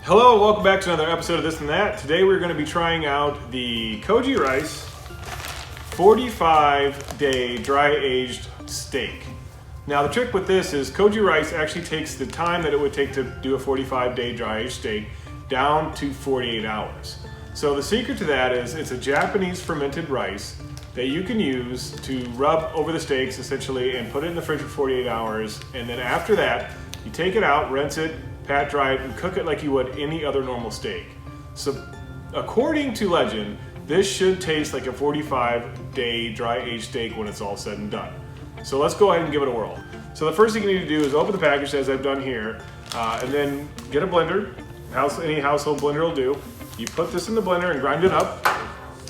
Hello, welcome back to another episode of This and That. Today we're going to be trying out the Koji rice 45-day dry-aged steak. Now the trick with this is Koji rice actually takes the time that it would take to do a 45-day dry-aged steak down to 48 hours. So the secret to that is it's a Japanese fermented rice that you can use to rub over the steaks essentially and put it in the fridge for 48 hours, and then after that you take it out, rinse it, pat dry it, and cook it like you would any other normal steak. So according to legend, this should taste like a 45-day dry-aged steak when it's all said and done. So let's go ahead and give it a whirl. So the first thing you need to do is open the package as I've done here, and then get a blender. Any household blender will do. You put this in the blender and grind it up.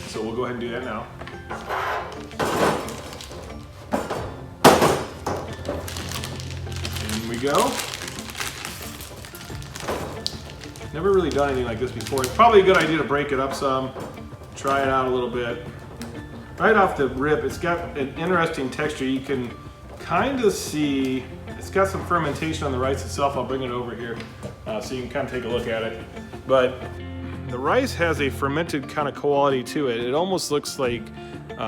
So we'll go ahead and do that now. In we go. Never really done anything like this before. It's probably a good idea to break it up some, try it out a little bit. Right off the rip, it's got an interesting texture. You can kind of see, it's got some fermentation on the rice itself. I'll bring it over here so you can kind of take a look at it. But the rice has a fermented kind of quality to it. It almost looks like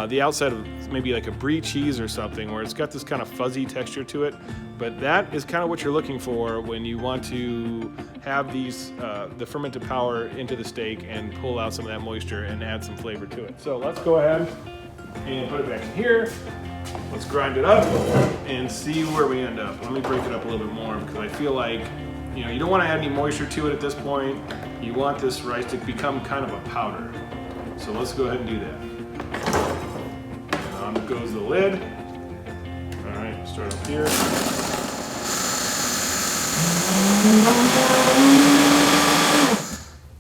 the outside of maybe like a brie cheese or something, where it's got this kind of fuzzy texture to it. But that is kind of what you're looking for when you want to have these the fermented power into the steak and pull out some of that moisture and add some flavor to it. So let's go ahead and put it back in here. Let's grind it up and see where we end up. Let me break it up a little bit more because I feel like you don't want to add any moisture to it at this point. You want this rice to become kind of a powder. So let's go ahead and do that. On goes the lid. All right, start up here.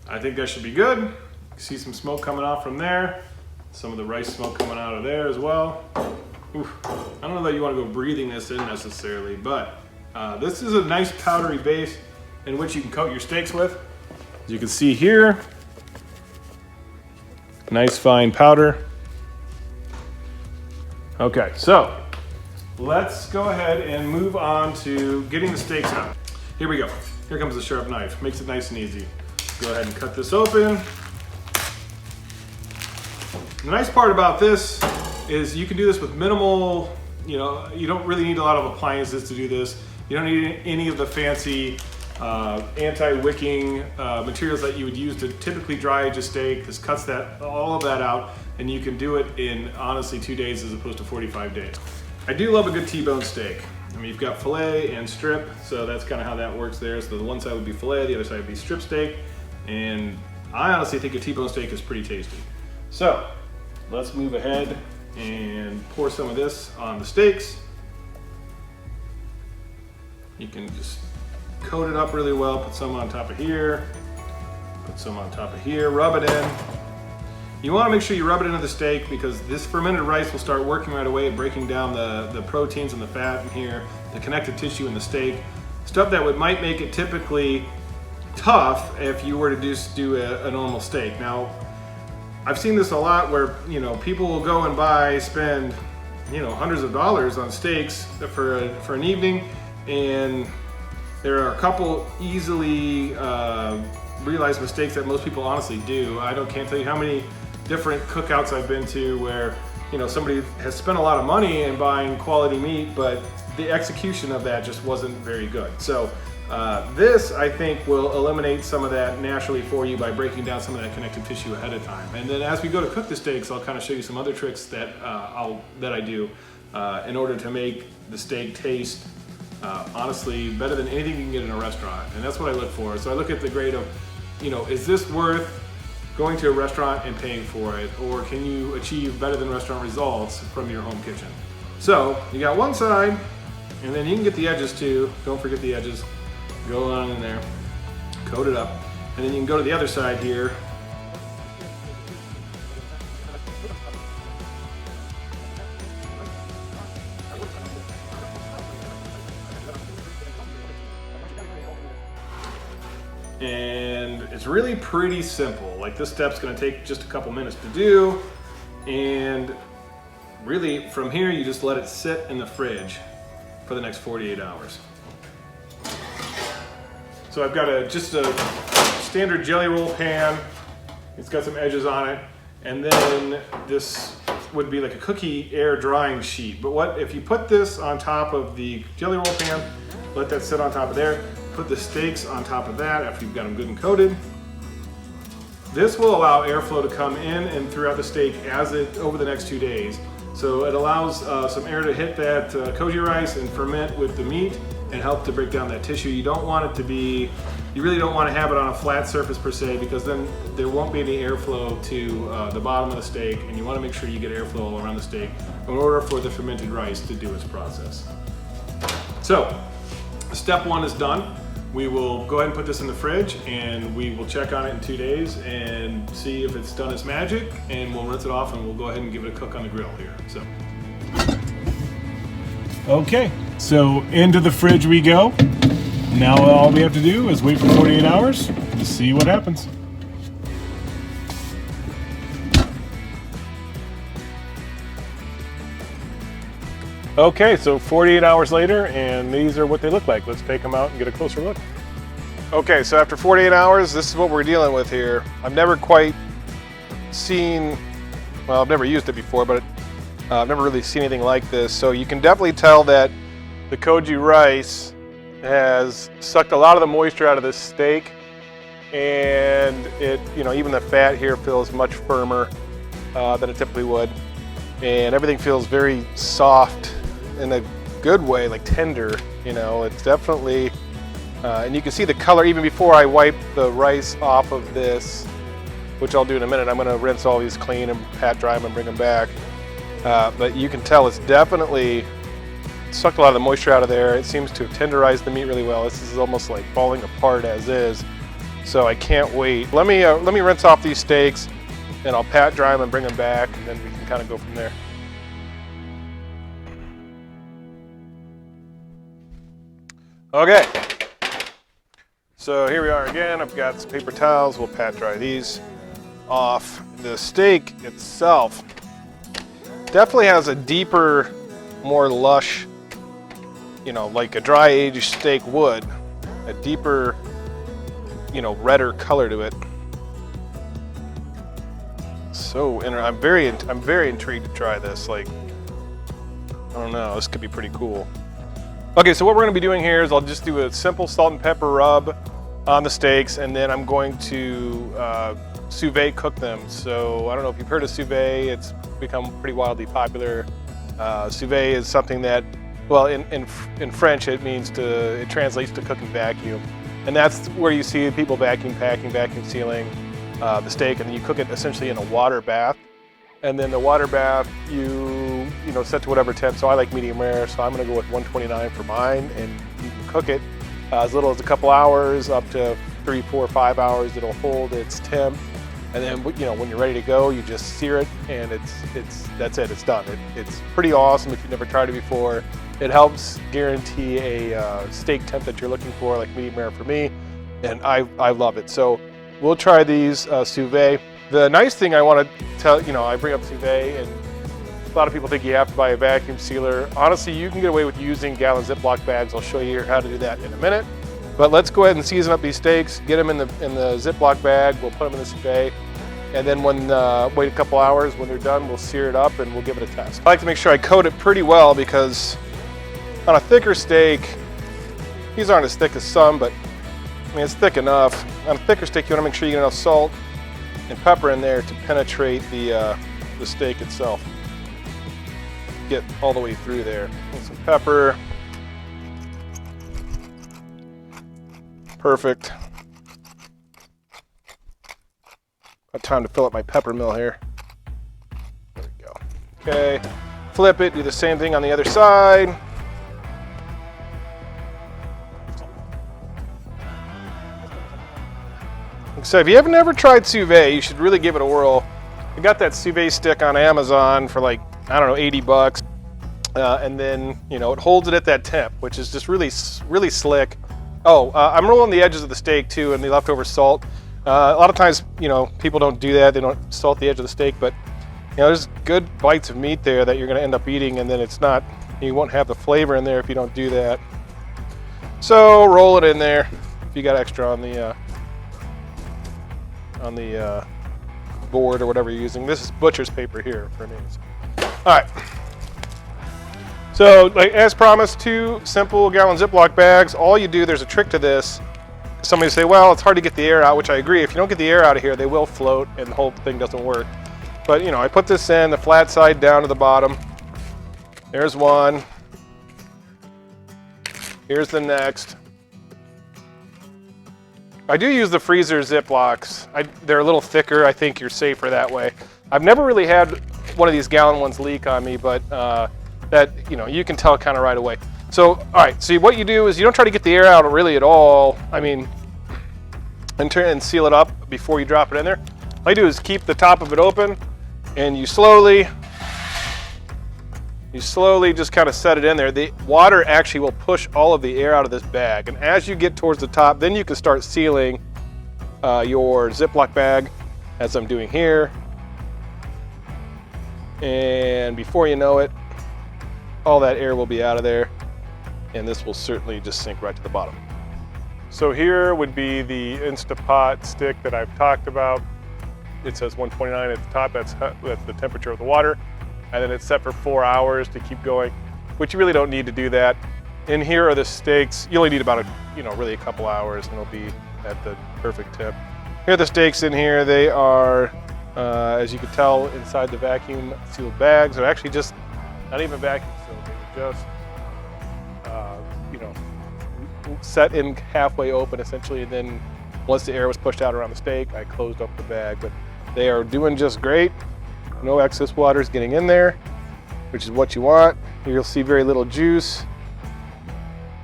I think that should be good. See some smoke coming off from there. Some of the rice smoke coming out of there as well. Oof. I don't know that you want to go breathing this in necessarily, but this is a nice powdery base in which you can coat your steaks with. As you can see here, nice fine powder. Okay, so let's go ahead and move on to getting the steaks out. Here we go. Here comes the sharp knife. Makes it nice and easy. Go ahead and cut this open. The nice part about this is you can do this with minimal, you don't really need a lot of appliances to do this. You don't need any of the fancy anti-wicking materials that you would use to typically dry age a steak. This cuts all of that out, and you can do it in honestly 2 days as opposed to 45 days. I do love a good T-bone steak. I mean, you've got filet and strip, so that's kind of how that works there. So the one side would be filet, the other side would be strip steak, and I honestly think a T-bone steak is pretty tasty. So let's move ahead and pour some of this on the steaks. You can just coat it up really well, put some on top of here, put some on top of here, rub it in. You want to make sure you rub it into the steak because this fermented rice will start working right away at breaking down the proteins and the fat in here, the connective tissue in the steak. Stuff that might make it typically tough if you were to just do a normal steak. Now, I've seen this a lot where people will go and spend hundreds of dollars on steaks for an evening, and there are a couple easily realized mistakes that most people honestly do. Can't tell you how many different cookouts I've been to where somebody has spent a lot of money in buying quality meat, but the execution of that just wasn't very good. So this, I think, will eliminate some of that naturally for you by breaking down some of that connective tissue ahead of time. And then as we go to cook the steaks, I'll kind of show you some other tricks that I do in order to make the steak taste honestly better than anything you can get in a restaurant. And that's what I look for. So I look at the grade of, is this worth going to a restaurant and paying for it, or can you achieve better than restaurant results from your home kitchen? So you got one side, and then you can get the edges too. Don't forget the edges. Go on in there, coat it up, and then you can go to the other side here. And it's really pretty simple. Like, this step's gonna take just a couple minutes to do, and really from here you just let it sit in the fridge for the next 48 hours. So I've got just a standard jelly roll pan. It's got some edges on it. And then this would be like a cookie air drying sheet. But what if you put this on top of the jelly roll pan, let that sit on top of there, put the steaks on top of that after you've got them good and coated. This will allow airflow to come in and throughout the steak over the next 2 days. So it allows some air to hit that Koji rice and ferment with the meat and help to break down that tissue. You don't want it to be, you really don't want to have it on a flat surface per se, because then there won't be any airflow to the bottom of the steak, and you want to make sure you get airflow all around the steak in order for the fermented rice to do its process. So, step 1 is done. We will go ahead and put this in the fridge, and we will check on it in 2 days and see if it's done its magic, and we'll rinse it off and we'll go ahead and give it a cook on the grill here. So. Okay, so into the fridge we go. Now all we have to do is wait for 48 hours to see what happens. Okay, so 48 hours later, and these are what they look like. Let's take them out and get a closer look. Okay, so after 48 hours, this is what we're dealing with here. I've never quite seen, well, I've never used it before, but I've never really seen anything like this. So you can definitely tell that the Koji rice has sucked a lot of the moisture out of this steak, and it, even the fat here feels much firmer than it typically would, and everything feels very soft in a good way, like tender. It's definitely, and you can see the color even before I wipe the rice off of this, which I'll do in a minute. I'm going to rinse all these clean and pat dry them and bring them back. But you can tell it's definitely sucked a lot of the moisture out of there. It seems to have tenderized the meat really well. This is almost like falling apart as is. So I can't wait. Let me rinse off these steaks, and I'll pat dry them and bring them back, and then we can kind of go from there. Okay, so here we are again. I've got some paper towels. We'll pat dry these off. The steak itself definitely has a deeper, more lush, like a dry aged steak would, a deeper, redder color to it. So, and I'm very intrigued to try this. Like, I don't know, this could be pretty cool. Okay, so what we're going to be doing here is I'll just do a simple salt and pepper rub on the steaks, and then I'm going to sous vide cook them. So I don't know if you've heard of sous vide. It's become pretty wildly popular. Sous vide is something that, well, in French it translates to cook and vacuum, and that's where you see people vacuum packing, vacuum sealing the steak, and then you cook it essentially in a water bath. And then the water bath, you set to whatever temp. So I like medium rare, so I'm going to go with 129 for mine, and you can cook it as little as a couple hours up to 3, 4, 5 hours. It'll hold its temp, and then when you're ready to go, you just sear it, and that's it. It's done. It's pretty awesome if you've never tried it before. It helps guarantee a steak temp that you're looking for, like medium rare for me, and I love it. So we'll try these sous vide. The nice thing I want to tell, I bring up sous vide, and a lot of people think you have to buy a vacuum sealer. Honestly, you can get away with using gallon Ziploc bags. I'll show you how to do that in a minute. But let's go ahead and season up these steaks, get them in the Ziploc bag. We'll put them in the sous vide, and then wait a couple hours. When they're done, we'll sear it up and we'll give it a test. I like to make sure I coat it pretty well, because on a thicker steak, these aren't as thick as some, but it's thick enough. On a thicker steak, you want to make sure you get enough salt and pepper in there to penetrate the steak itself. Get all the way through there. And some pepper. Perfect. Got time to fill up my pepper mill here. There we go. Okay, flip it, do the same thing on the other side. So if you have never tried sous vide, you should really give it a whirl. I got that sous vide stick on Amazon for like, I don't know, 80 bucks. And then, it holds it at that temp, which is just really, really slick. Oh, I'm rolling the edges of the steak too, and the leftover salt. A lot of times, people don't do that. They don't salt the edge of the steak, but there's good bites of meat there that you're going to end up eating, and then you won't have the flavor in there if you don't do that. So roll it in there if you got extra on the board or whatever you're using. This is butcher's paper here for me. All right. So, like as promised, 2 simple gallon Ziploc bags. All you do, there's a trick to this. Somebody say, well, it's hard to get the air out, which I agree. If you don't get the air out of here, they will float and the whole thing doesn't work. But you know, I put this in the flat side down to the bottom. There's one. Here's the next. I do use the freezer Ziplocs. They're a little thicker. I think you're safer that way. I've never really had one of these gallon ones leak on me, but that, you know, you can tell kind of right away. So, all right, so what you do is you don't try to get the air out really at all. I mean, and seal it up before you drop it in there. All you do is keep the top of it open, and you slowly just kind of set it in there. The water actually will push all of the air out of this bag. And as you get towards the top, then you can start sealing your Ziploc bag, as I'm doing here. And before you know it, all that air will be out of there. And this will certainly just sink right to the bottom. So here would be the Instapot stick that I've talked about. It says 129 at the top, that's the temperature of the water. And then it's set for 4 hours to keep going, which you really don't need to do that. In here are the steaks. You only need about really a couple hours and it'll be at the perfect temp. Here are the steaks in here. They are, as you can tell, inside the vacuum sealed bags. They're actually just not even vacuum sealed. They're just, set in halfway open essentially. And then once the air was pushed out around the steak, I closed up the bag. But they are doing just great. No excess water is getting in there, which is what you want. You'll see very little juice.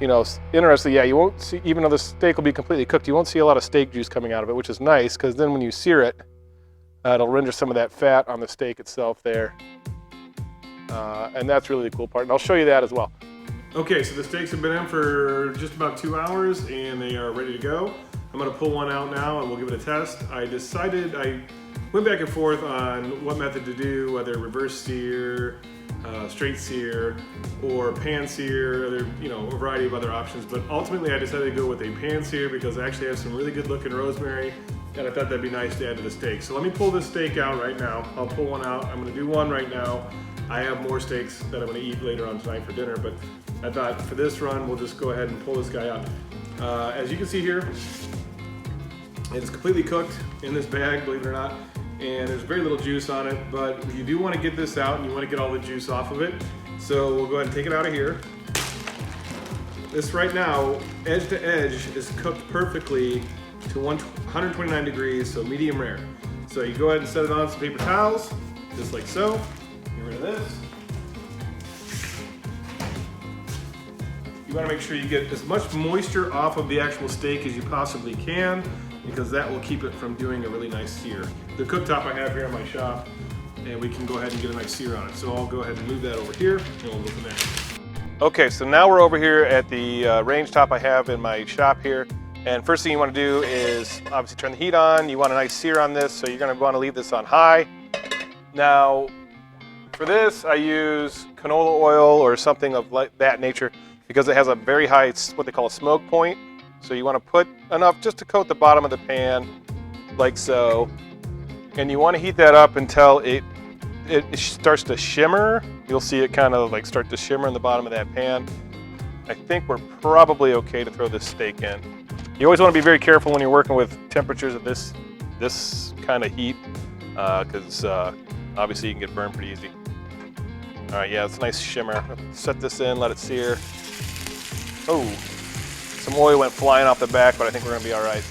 You know, interestingly, yeah, you won't see, even though the steak will be completely cooked, you won't see a lot of steak juice coming out of it, which is nice, because then when you sear it, it'll render some of that fat on the steak itself there. And that's really the cool part, and I'll show you that as well. Okay, so the steaks have been in for just about 2 hours, and they are ready to go. I'm gonna pull one out now, and we'll give it a test. I went back and forth on what method to do, whether reverse sear, straight sear, or pan sear. There, a variety of other options, but ultimately I decided to go with a pan sear because I actually have some really good looking rosemary, and I thought that'd be nice to add to the steak. So let me pull this steak out right now. I'll pull one out. I'm gonna do one right now. I have more steaks that I'm gonna eat later on tonight for dinner, but I thought for this run, we'll just go ahead and pull this guy out. As you can see here, it's completely cooked in this bag, believe it or not. And there's very little juice on it, but you do want to get this out and you want to get all the juice off of it. So we'll go ahead and take it out of here. This right now, edge to edge, is cooked perfectly to 129 degrees, so medium rare. So you go ahead and set it on some paper towels, just like so. Get rid of this. You want to make sure you get as much moisture off of the actual steak as you possibly can, because that will keep it from doing a really nice sear. The cooktop I have here in my shop, and we can go ahead and get a nice sear on it. So I'll go ahead and move that over here, and we'll go from there. Okay, so now we're over here at the range top I have in my shop here. And first thing you want to do is obviously turn the heat on. You want a nice sear on this, so you're going to want to leave this on high. Now, for this, I use canola oil or something of that nature because it has a very high, what they call a smoke point. So you want to put enough just to coat the bottom of the pan, like so. And you want to heat that up until it starts to shimmer. You'll see it kind of like start to shimmer in the bottom of that pan. I think we're probably okay to throw this steak in. You always want to be very careful when you're working with temperatures of this kind of heat, because obviously you can get burned pretty easy. All right, yeah, it's a nice shimmer. Set this in, let it sear. Oh. Some oil went flying off the back, but I think we're gonna be all right.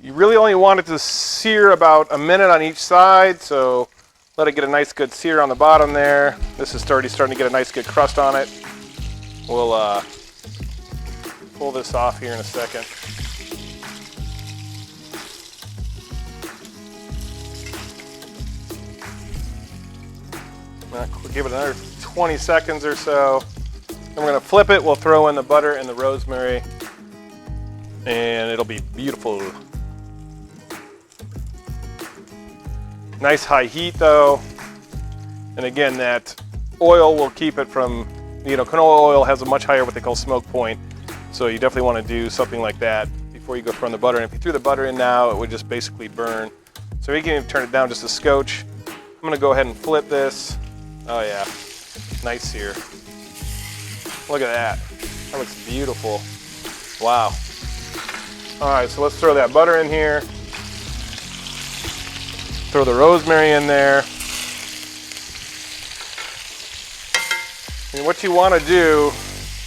You really only want it to sear about a minute on each side, so let it get a nice good sear on the bottom there. This is already starting to get a nice good crust on it. We'll pull this off here in a second. We'll give it another 20 seconds or so. Then we're gonna flip it. We'll throw in the butter and the rosemary, and it'll be beautiful. Nice high heat though. And again, that oil will keep it from you know, canola oil has a much higher what they call smoke point. So you definitely want to do something like that before you go from the butter. And if you threw the butter in now, it would just basically burn. So you can even turn it down just a scotch. I'm gonna go ahead and flip this. Oh yeah, nice sear. Look at that, that looks beautiful. Wow. All right, so let's throw that butter in here. Throw the rosemary in there. And what you want to do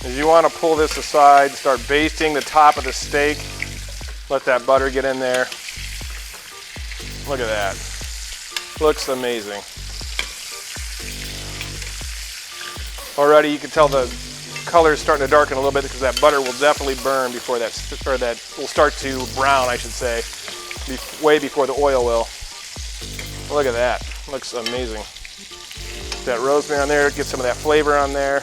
is you want to pull this aside, start basting the top of the steak. Let that butter get in there. Look at that. Looks amazing. Already you can tell the color is starting to darken a little bit because that butter will definitely burn before that, or that will start to brown, I should say, way before the oil will. Look at that. Looks amazing. That rosemary on there, get some of that flavor on there.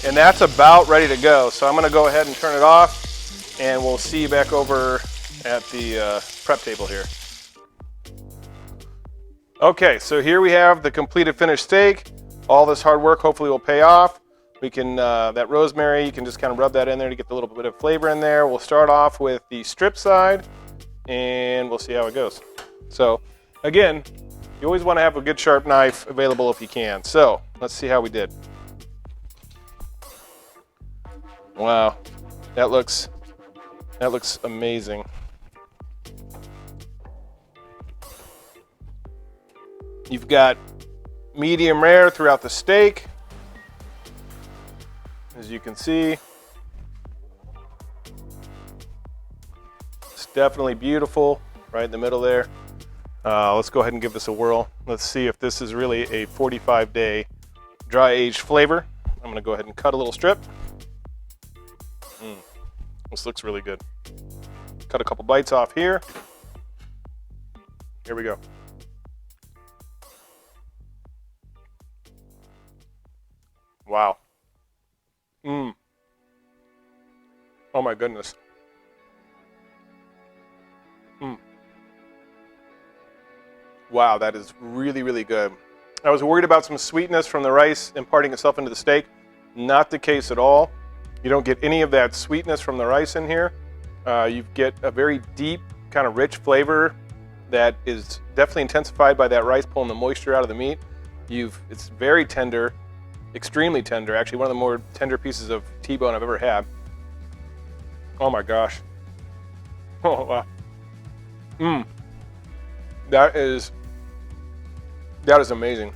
And that's about ready to go. So I'm gonna go ahead and turn it off and we'll see you back over at the prep table here. Okay, so here we have the completed finished steak. All this hard work hopefully will pay off. We can, that rosemary, you can just kind of rub that in there to get a little bit of flavor in there. We'll start off with the strip side and we'll see how it goes. So again, you always want to have a good sharp knife available if you can. So let's see how we did. Wow, that looks amazing. You've got medium rare throughout the steak, as you can see. It's definitely beautiful right in the middle there. Let's go ahead and give this a whirl. Let's see if this is really a 45-day dry aged flavor. I'm gonna go ahead and cut a little strip. This looks really good. Cut a couple bites off here. Here we go. Wow. Oh my goodness. Wow, that is really, really good. I was worried about some sweetness from the rice imparting itself into the steak. Not the case at all. You don't get any of that sweetness from the rice in here. You get a very deep, kind of rich flavor that is definitely intensified by that rice pulling the moisture out of the meat. It's very tender, extremely tender. Actually, one of the more tender pieces of T-bone I've ever had. Oh my gosh. Oh wow. That is amazing.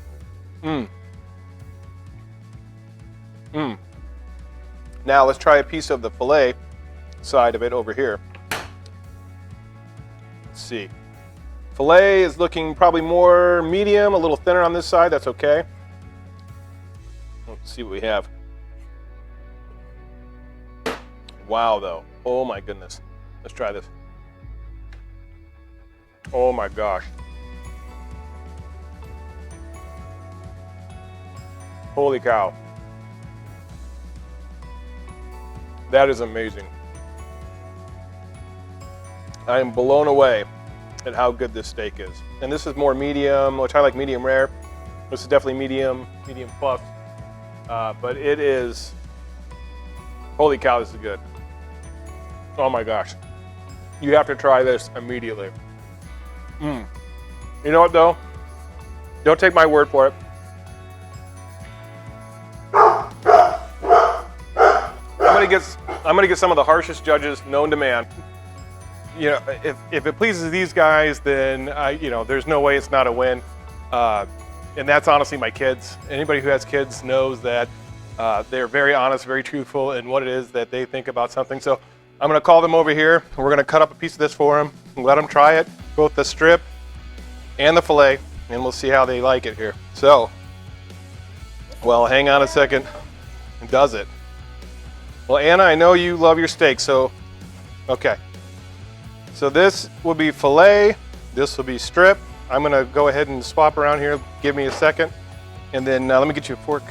Now let's try a piece of the filet side of it over here. Let's see. Filet is looking probably more medium, a little thinner on this side. That's okay. Let's see what we have. Wow, though. Oh my goodness. Let's try this. Oh my gosh. Holy cow. That is amazing. I am blown away at how good this steak is. And this is more medium, which I like medium rare. This is definitely medium plus. But it is, holy cow, this is good. Oh my gosh. You have to try this immediately. You know what though? Don't take my word for it. I'm gonna get some of the harshest judges known to man. You know, if it pleases these guys, then there's no way it's not a win. And that's honestly my kids. Anybody who has kids knows that they're very honest, very truthful in what it is that they think about something. So I'm gonna call them over here. We're gonna cut up a piece of this for them and let them try it, both the strip and the filet, and we'll see how they like it here. So, well, hang on a second. Does it? Well, Anna, I know you love your steak, so, okay. So this will be filet, this will be strip. I'm gonna go ahead and swap around here. Give me a second. And then let me get you a fork.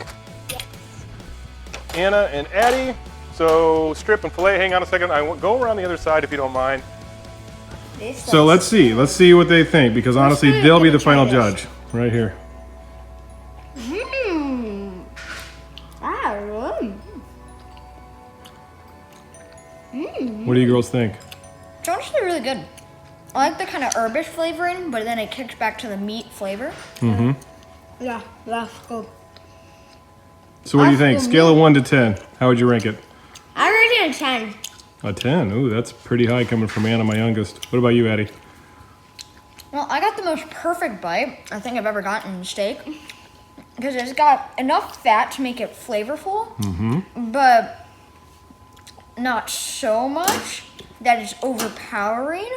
Anna and Addie. So strip and filet, hang on a second. I will go around the other side if you don't mind. So let's see what they think, because honestly, they'll be the final judge right here. What do you girls think? It's honestly really good. I like the kind of herbish flavoring, but then it kicks back to the meat flavor. Mm-hmm. Yeah, that's good. So what do you think? Scale of 1 to 10. How would you rank it? I rate it a 10. A 10. Ooh, that's pretty high coming from Anna, my youngest. What about you, Addie? Well, I got the most perfect bite I think I've ever gotten in steak, because it's got enough fat to make it flavorful, but not so much that it's overpowering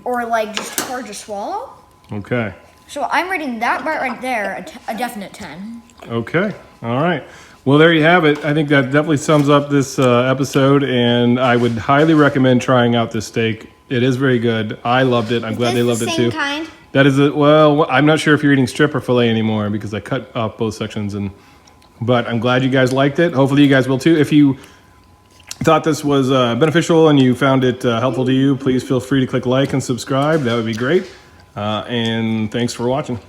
or like just hard to swallow. Okay. So I'm rating that bite right there a definite 10. Okay. All right. Well, there you have it. I think that definitely sums up this episode, and I would highly recommend trying out this steak. It is very good. I loved it. I'm glad they loved it too. Same kind? That is it. Well, I'm not sure if you're eating strip or fillet anymore, because I cut up both sections, but I'm glad you guys liked it. Hopefully you guys will too. If you thought this was beneficial and you found it helpful to you, please feel free to click like and subscribe. That would be great. And thanks for watching.